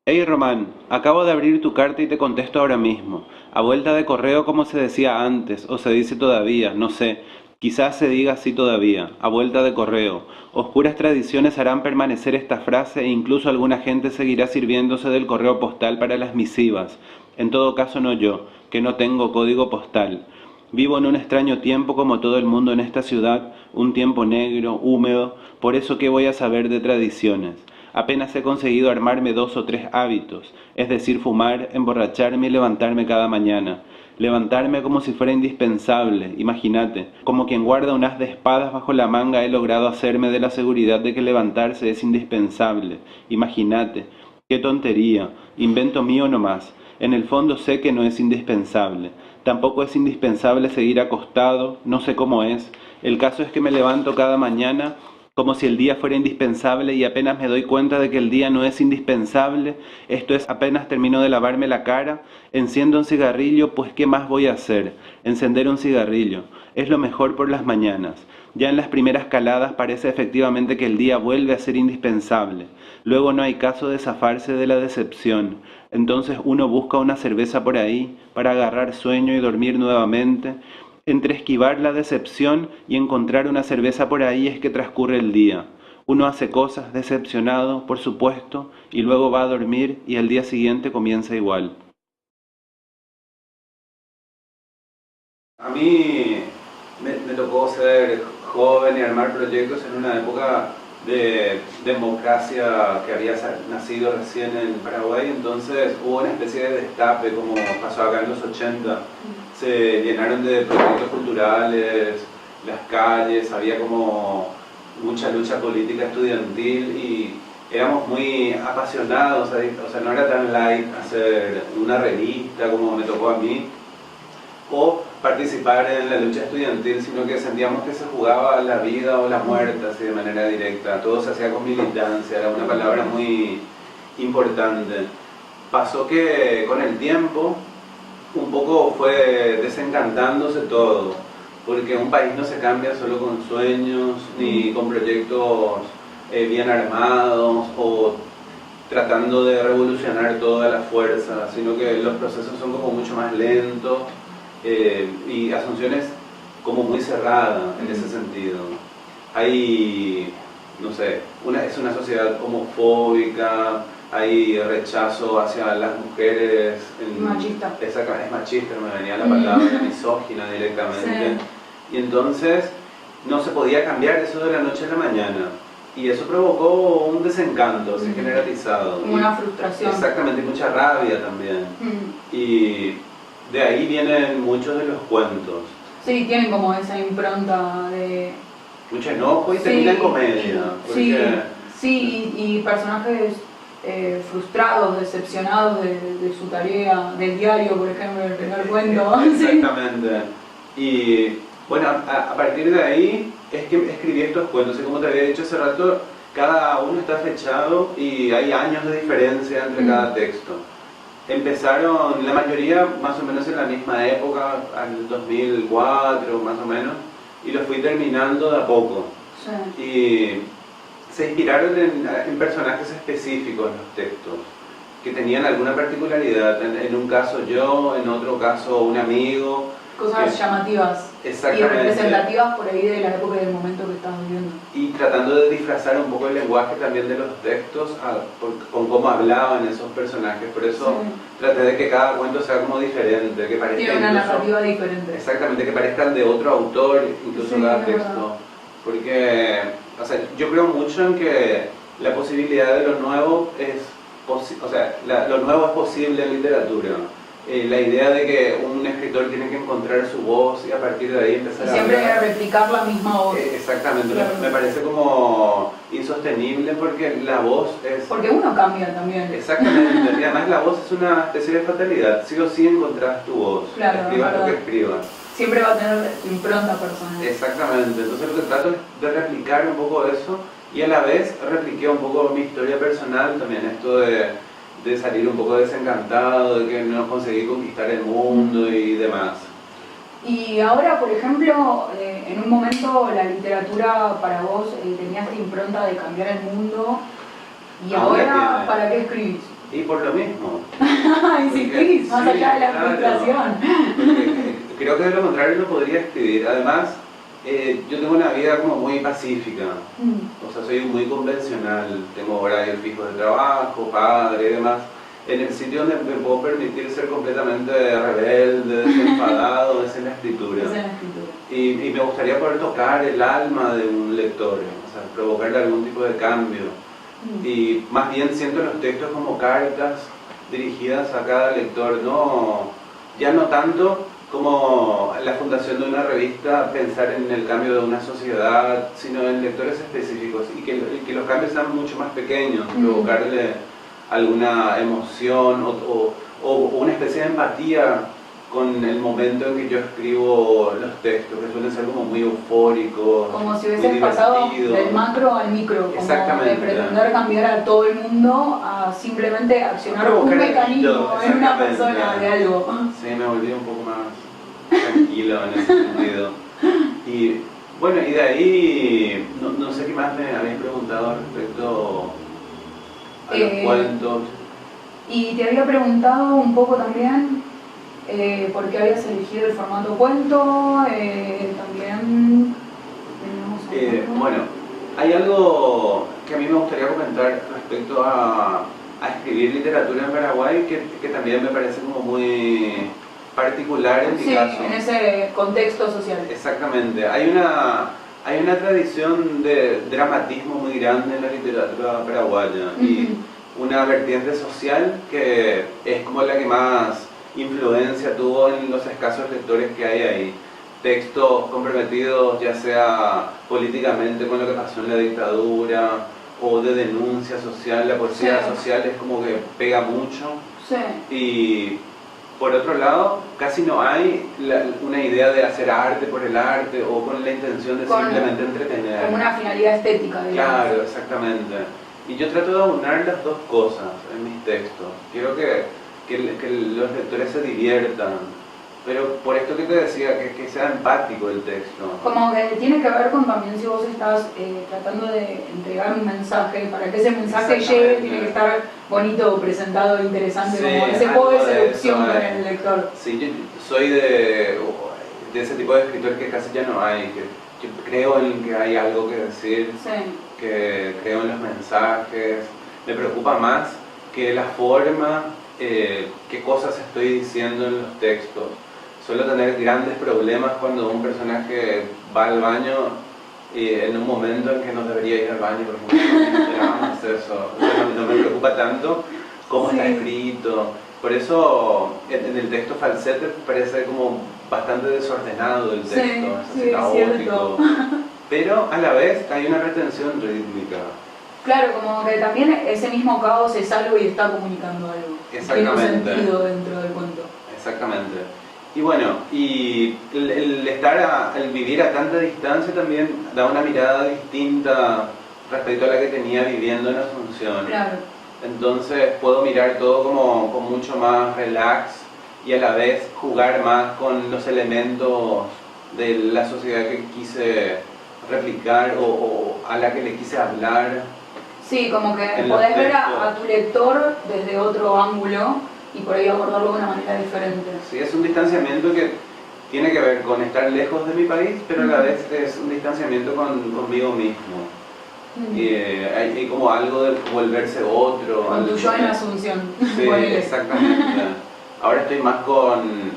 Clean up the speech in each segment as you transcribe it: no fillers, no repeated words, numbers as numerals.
Hey Román, acabo de abrir tu carta y te contesto ahora mismo. A vuelta de correo como se decía antes, o se dice todavía, no sé. Quizás se diga así todavía, a vuelta de correo. Oscuras tradiciones harán permanecer esta frase e incluso alguna gente seguirá sirviéndose del correo postal para las misivas. En todo caso no yo, que no tengo código postal. Vivo en un extraño tiempo como todo el mundo en esta ciudad, un tiempo negro, húmedo, por eso ¿qué voy a saber de tradiciones? Apenas he conseguido armarme 2 o 3 hábitos, es decir, fumar, emborracharme y levantarme cada mañana. Levantarme como si fuera indispensable, imagínate, como quien guarda un haz de espadas bajo la manga he logrado hacerme de la seguridad de que levantarse es indispensable, imagínate. Qué tontería, invento mío nomás. En el fondo sé que no es indispensable. Tampoco es indispensable seguir acostado, no sé cómo es. El caso es que me levanto cada mañana como si el día fuera indispensable y apenas me doy cuenta de que el día no es indispensable, esto es apenas termino de lavarme la cara, enciendo un cigarrillo, pues ¿qué más voy a hacer? Encender un cigarrillo. Es lo mejor por las mañanas. Ya en las primeras caladas parece efectivamente que el día vuelve a ser indispensable. Luego no hay caso de zafarse de la decepción. Entonces uno busca una cerveza por ahí para agarrar sueño y dormir nuevamente. Entre esquivar la decepción y encontrar una cerveza por ahí es que transcurre el día. Uno hace cosas decepcionado, por supuesto, y luego va a dormir y al día siguiente comienza igual. A mí me tocó ser joven y armar proyectos en una época de democracia que había nacido recién en Paraguay, entonces hubo una especie de destape como pasó acá en los 80. Se llenaron de proyectos culturales, las calles, había como mucha lucha política estudiantil y éramos muy apasionados, o sea, no era tan light hacer una revista como me tocó a mí, o participar en la lucha estudiantil, sino que sentíamos que se jugaba la vida o la muerte así de manera directa, todo se hacía con militancia, era una palabra muy importante. Pasó que con el tiempo un poco fue desencantándose todo, porque un país no se cambia solo con sueños ni con proyectos bien armados o tratando de revolucionar toda la fuerza, sino que los procesos son como mucho más lentos y Asunción es como muy cerrada en ese sentido. Hay, no sé, es una sociedad homofóbica, hay rechazo hacia las mujeres. Machista. Es machista, no me venía la palabra, misógina directamente. Sí. Y entonces no se podía cambiar eso de la noche a la mañana. Y eso provocó un desencanto así generalizado. Como una frustración. Exactamente, y mucha rabia también. Y de ahí vienen muchos de los cuentos. Sí, tienen como esa impronta de... Mucho enojo y termina en comedia. Porque... Sí, y personajes frustrados, decepcionados de su tarea, del diario, por ejemplo, el primer cuento. Exactamente. Y bueno, a partir de ahí es que escribí estos cuentos. Y como te había dicho hace rato, cada uno está fechado y hay años de diferencia entre cada texto. Empezaron, la mayoría más o menos en la misma época, al 2004 más o menos, y los fui terminando de a poco. Sí. Y se inspiraron en personajes específicos los textos, que tenían alguna particularidad. En un caso yo, en otro caso un amigo. Cosas llamativas y representativas por ahí de la época y del momento que estás viviendo. Y tratando de disfrazar un poco el lenguaje también de los textos con cómo hablaban esos personajes. Por eso traté de que cada cuento sea como diferente, que parezca tiene una narrativa diferente. Exactamente, que parezcan de otro autor, incluso cada texto. Porque, o sea, yo creo mucho en que la posibilidad de lo nuevo es, lo nuevo es posible en literatura. La idea de que un escritor tiene que encontrar su voz y a partir de ahí empezar a siempre replicar la misma voz. Exactamente, claro. Me parece como insostenible porque la voz es... Porque uno cambia también. Exactamente, y además la voz es una especie de fatalidad, sí o sí encontrás tu voz, claro, escribas lo que escribas. Siempre va a tener tu impronta personal. Exactamente, entonces lo que trato es de replicar un poco eso y a la vez repliqué un poco mi historia personal también, esto de salir un poco desencantado, de que no conseguí conquistar el mundo y demás. Y ahora, por ejemplo, en un momento la literatura para vos tenía esta impronta de cambiar el mundo, y ahora ¿para qué escribís? Y por lo mismo. Insistís, más allá de la claro, frustración. porque creo que de lo contrario no podría escribir. Además, yo tengo una vida como muy pacífica. O sea, soy muy convencional. Tengo horarios fijos de trabajo, padre y demás. En el sitio donde me puedo permitir ser completamente rebelde, desenfadado, es en la escritura. Es en la escritura. Y me gustaría poder tocar el alma de un lector, o sea, provocarle algún tipo de cambio. Y más bien siento los textos como cartas dirigidas a cada lector, ya no tanto como la fundación de una revista, pensar en el cambio de una sociedad, sino en lectores específicos y que los cambios sean mucho más pequeños, provocarle alguna emoción o una especie de empatía con el momento en que yo escribo los textos, que suelen ser como muy eufóricos, como si hubieses pasado del macro al micro, como de pretender cambiar a todo el mundo a simplemente accionar un mecanismo en una persona de algo. Sí, me volví un poco más tranquilo en ese sentido. Y bueno, y de ahí, no sé qué más me habéis preguntado respecto a los cuentos. Y te había preguntado un poco también por qué habías elegido el formato cuento, también... bueno, hay algo que a mí me gustaría comentar respecto a escribir literatura en Paraguay que también me parece como muy particular en mi caso. En ese contexto social. Exactamente. Hay una tradición de dramatismo muy grande en la literatura paraguaya y una vertiente social que es como la que más influencia tuvo en los escasos lectores que hay ahí. Textos comprometidos ya sea políticamente con lo que pasó en la dictadura o de denuncia social. La poesía social es como que pega mucho. Y por otro lado, casi no hay una idea de hacer arte por el arte o con la intención de simplemente entretener. Como una finalidad estética, digamos. Claro, exactamente. Y yo trato de aunar las dos cosas en mis textos. Quiero que los lectores se diviertan, pero por esto que te decía, que sea empático el texto. Como que tiene que ver con también si vos estás tratando de entregar un mensaje, para que ese mensaje llegue tiene que estar bonito, presentado, interesante, como ese juego de seducción con el lector. Sí, yo soy de ese tipo de escritores que casi ya no hay, que creo en que hay algo que decir, que creo en los mensajes. Me preocupa más que la forma, qué cosas estoy diciendo en los textos. Suelo tener grandes problemas cuando un personaje va al baño en un momento en que no debería ir al baño, por ejemplo, eso. No me preocupa tanto cómo está escrito. Por eso en el texto falsete parece como bastante desordenado el texto, es así caótico. Pero a la vez hay una retención rítmica. Claro, como que también ese mismo caos es algo y está comunicando algo. Tiene un sentido dentro del cuento. Exactamente. Y bueno, y el vivir a tanta distancia también da una mirada distinta respecto a la que tenía viviendo en Asunción. Claro. Entonces puedo mirar todo como con mucho más relax y a la vez jugar más con los elementos de la sociedad que quise replicar o a la que le quise hablar. Sí, como que podés ver a tu lector desde otro ángulo y por ahí abordarlo de una manera diferente. Sí, es un distanciamiento que tiene que ver con estar lejos de mi país, pero a la vez es un distanciamiento conmigo mismo. Y hay como algo de volverse otro. Con tu yo en Asunción. Sí, exactamente. Ahora estoy más con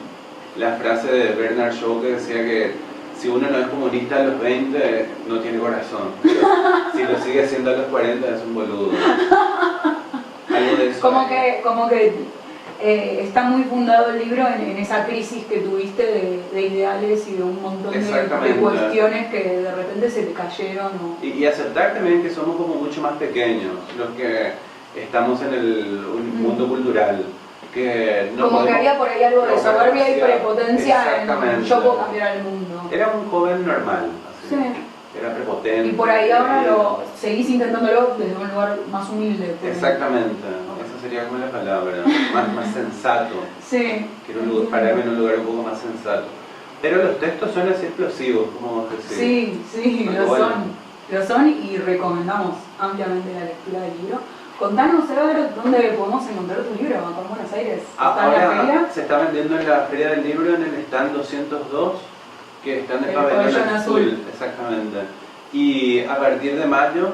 la frase de Bernard Shaw que decía que si uno no es comunista a los 20, no tiene corazón. Pero si lo sigue haciendo a los 40, es un boludo. Algo de eso. Como que está muy fundado el libro en esa crisis que tuviste de ideales y de un montón de cuestiones que de repente se te cayeron. Y aceptar también que somos como mucho más pequeños, los que estamos en el mundo cultural. Que no como que había por ahí algo de soberbia y prepotencia en yo puedo cambiar el mundo. Era un joven normal, así. Era prepotente. Y por ahí ahora seguís intentándolo desde un lugar más humilde. Exactamente, esa sería como la palabra, más sensato. Quiero pararme en un lugar un poco más sensato. Pero los textos son así explosivos, como vos decís. Sí, lo son y recomendamos ampliamente la lectura del libro. Contanos, Ever, dónde podemos encontrar tu libro acá en Buenos Aires. ¿Está en la Ahora feria? se está vendiendo en la Feria del Libro en el stand 202, que está en el El pabellón pabellón azul. exactamente. Y a partir de mayo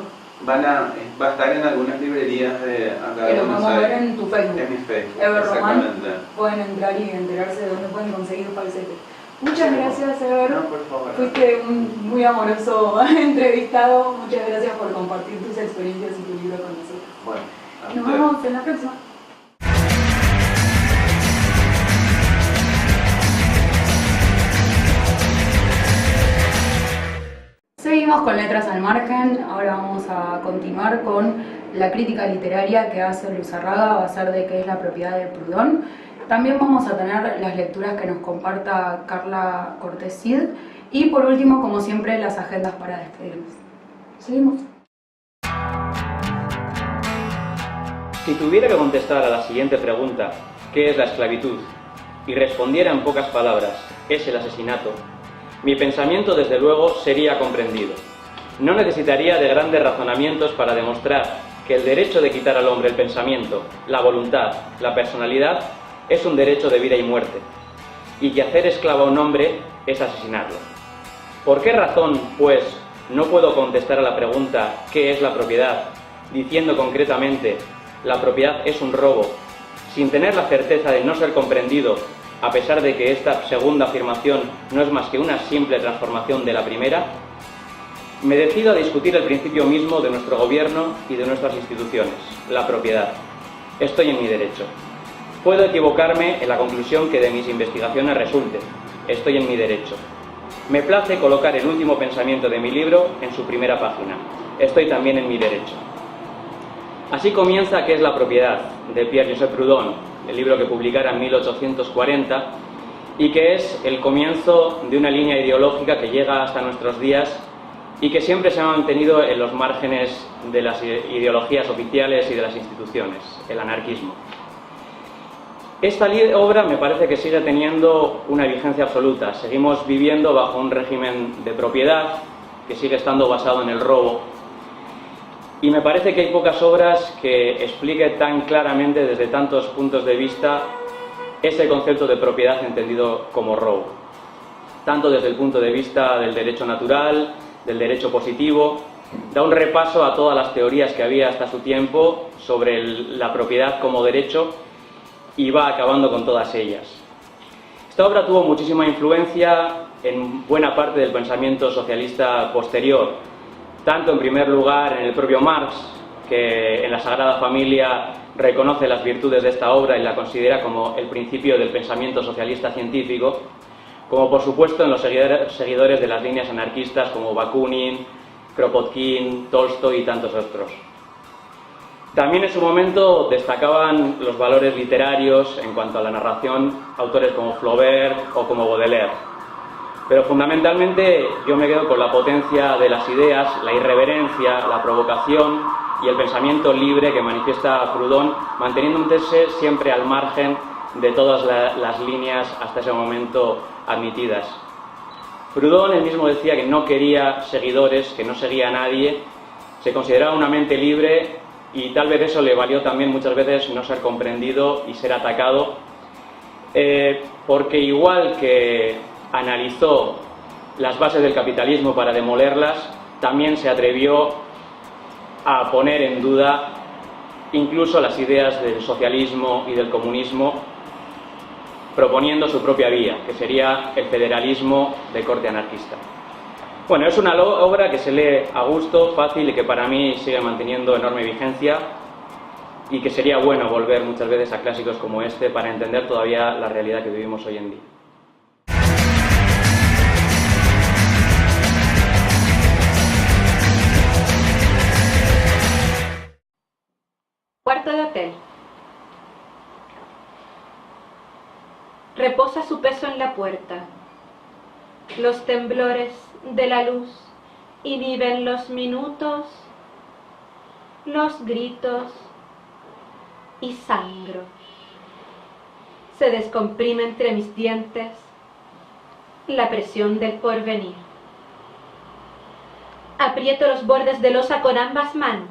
va a estar en algunas librerías de acá Que de lo Buenos vamos a ver Aires. en tu Facebook. En mi Facebook, Ever Román. exactamente. Pueden entrar y enterarse de dónde pueden conseguir Falsete. Muchas Sí, gracias, Ever. No, por favor. Fuiste un muy amoroso entrevistado. Muchas gracias por compartir tus experiencias y tu libro con nosotros. Bueno, a Nos ustedes. vemos en la próxima. Seguimos con Letras al Margen. Ahora vamos a continuar con la crítica literaria que hace Luzarraga, va a ser de qué es la propiedad de Proudhon. También vamos a tener las lecturas que nos comparta Carla Cortés Cid. Y por último, como siempre, las agendas para despedirnos. Seguimos. Si tuviera que contestar a la siguiente pregunta, ¿qué es la esclavitud?, y respondiera en pocas palabras, es el asesinato, mi pensamiento desde luego sería comprendido. No necesitaría de grandes razonamientos para demostrar que el derecho de quitar al hombre el pensamiento, la voluntad, la personalidad, es un derecho de vida y muerte, y que hacer esclavo a un hombre es asesinarlo. ¿Por qué razón, pues, no puedo contestar a la pregunta ¿qué es la propiedad?, diciendo concretamente la propiedad es un robo, sin tener la certeza de no ser comprendido, a pesar de que esta segunda afirmación no es más que una simple transformación de la primera? Me decido a discutir el principio mismo de nuestro gobierno y de nuestras instituciones, la propiedad. Estoy en mi derecho. Puedo equivocarme en la conclusión que de mis investigaciones resulte. Estoy en mi derecho. Me place colocar el último pensamiento de mi libro en su primera página. Estoy también en mi derecho. Así comienza ¿Qué es la propiedad?, de Pierre-Joseph Proudhon, el libro que publicara en 1840 y que es el comienzo de una línea ideológica que llega hasta nuestros días y que siempre se ha mantenido en los márgenes de las ideologías oficiales y de las instituciones, el anarquismo. Esta obra me parece que sigue teniendo una vigencia absoluta. Seguimos viviendo bajo un régimen de propiedad que sigue estando basado en el robo. Y me parece que hay pocas obras que expliquen tan claramente desde tantos puntos de vista ese concepto de propiedad entendido como robo. Tanto desde el punto de vista del derecho natural, del derecho positivo, da un repaso a todas las teorías que había hasta su tiempo sobre la propiedad como derecho y va acabando con todas ellas. Esta obra tuvo muchísima influencia en buena parte del pensamiento socialista posterior, tanto en primer lugar en el propio Marx, que en la Sagrada Familia reconoce las virtudes de esta obra y la considera como el principio del pensamiento socialista científico, como por supuesto en los seguidores de las líneas anarquistas como Bakunin, Kropotkin, Tolstoy y tantos otros. También en su momento destacaban los valores literarios en cuanto a la narración autores como Flaubert o como Baudelaire. Pero fundamentalmente yo me quedo con la potencia de las ideas, la irreverencia, la provocación y el pensamiento libre que manifiesta Proudhon, manteniéndose siempre al margen de todas las líneas hasta ese momento admitidas. Proudhon él mismo decía que no quería seguidores, que no seguía a nadie, se consideraba una mente libre y tal vez eso le valió también muchas veces no ser comprendido y ser atacado, porque igual que analizó las bases del capitalismo para demolerlas, también se atrevió a poner en duda incluso las ideas del socialismo y del comunismo, proponiendo su propia vía, que sería el federalismo de corte anarquista. Bueno, es una obra que se lee a gusto, fácil y que para mí sigue manteniendo enorme vigencia y que sería bueno volver muchas veces a clásicos como este para entender todavía la realidad que vivimos hoy en día. Cuarto de hotel. Reposa su peso en la puerta. Los temblores de la luz inhiben los minutos, los gritos y sangro. Se descomprime entre mis dientes la presión del porvenir. Aprieto los bordes de losa con ambas manos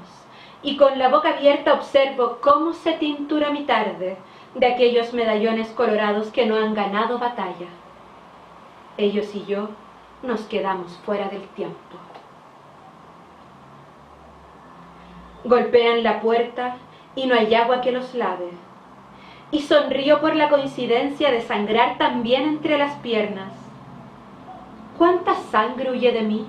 y con la boca abierta observo cómo se tintura mi tarde de aquellos medallones colorados que no han ganado batalla. Ellos y yo nos quedamos fuera del tiempo. Golpean la puerta y no hay agua que los lave. Y sonrío por la coincidencia de sangrar también entre las piernas. ¿Cuánta sangre huye de mí?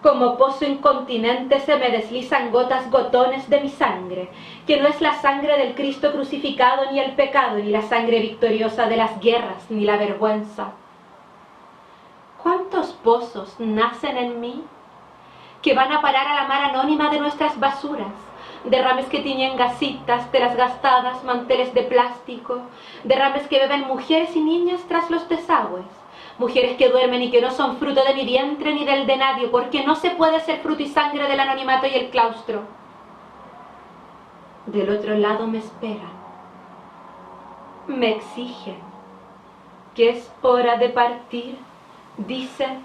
Como pozo incontinente se me deslizan gotones de mi sangre, que no es la sangre del Cristo crucificado, ni el pecado, ni la sangre victoriosa de las guerras, ni la vergüenza. ¿Cuántos pozos nacen en mí que van a parar a la mar anónima de nuestras basuras? Derrames que tiñen gasitas de las gastadas, manteles de plástico, derrames que beben mujeres y niñas tras los desagües, mujeres que duermen y que no son fruto de mi vientre ni del de nadie, porque no se puede ser fruto y sangre del anonimato y el claustro. Del otro lado me esperan, me exigen que es hora de partir, dicen,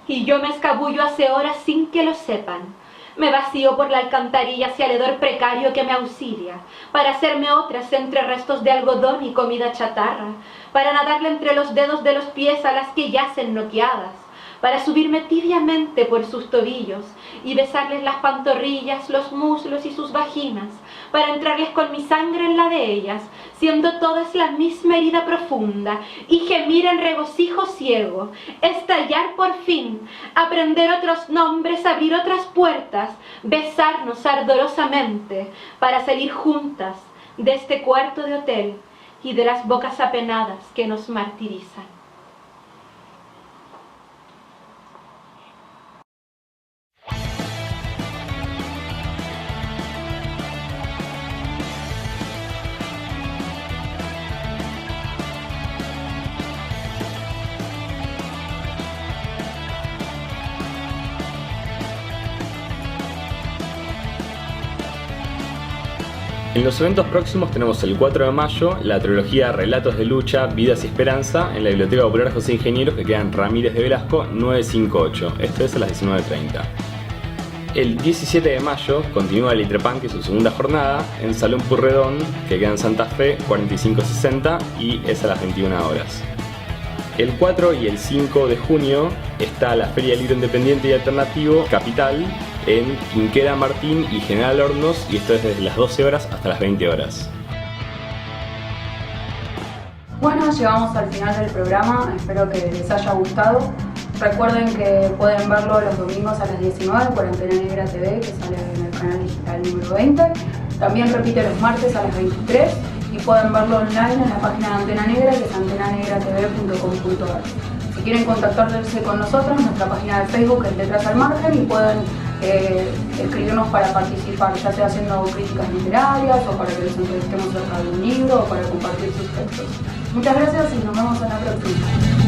y yo me escabullo hace horas sin que lo sepan. Me vacío por la alcantarilla hacia el hedor precario que me auxilia, para hacerme otras entre restos de algodón y comida chatarra, para nadarle entre los dedos de los pies a las que yacen noqueadas, para subirme tibiamente por sus tobillos y besarles las pantorrillas, los muslos y sus vaginas, para entrarles con mi sangre en la de ellas, siendo todas la misma herida profunda, y gemir en regocijo ciego, estallar por fin, aprender otros nombres, abrir otras puertas, besarnos ardorosamente, para salir juntas de este cuarto de hotel y de las bocas apenadas que nos martirizan. En los eventos próximos tenemos el 4 de mayo la trilogía Relatos de Lucha, Vidas y Esperanza en la Biblioteca Popular José Ingenieros, que queda en Ramírez de Velasco 958, esto es a las 19:30. El 17 de mayo continúa el Litrepunk, su segunda jornada, en Salón Purredón, que queda en Santa Fe 4560 y es a las 21 horas. El 4 y el 5 de junio está la Feria del Libro Independiente y Alternativo Capital en Quinquera Martín y General Hornos, y esto es desde las 12 horas hasta las 20 horas. Bueno, llegamos al final del programa, espero que les haya gustado. Recuerden que pueden verlo los domingos a las 19 por Antena Negra TV, que sale en el canal digital número 20. También repite los martes a las 23 y pueden verlo online en la página de Antena Negra, que es antenanegratv.com.ar. Si quieren contactarse con nosotros, nuestra página de Facebook es Letras al Margen, y pueden escribirnos para participar, ya sea haciendo críticas literarias o para que les entrevistemos acerca de un libro o para compartir sus textos. Muchas gracias y nos vemos en la próxima.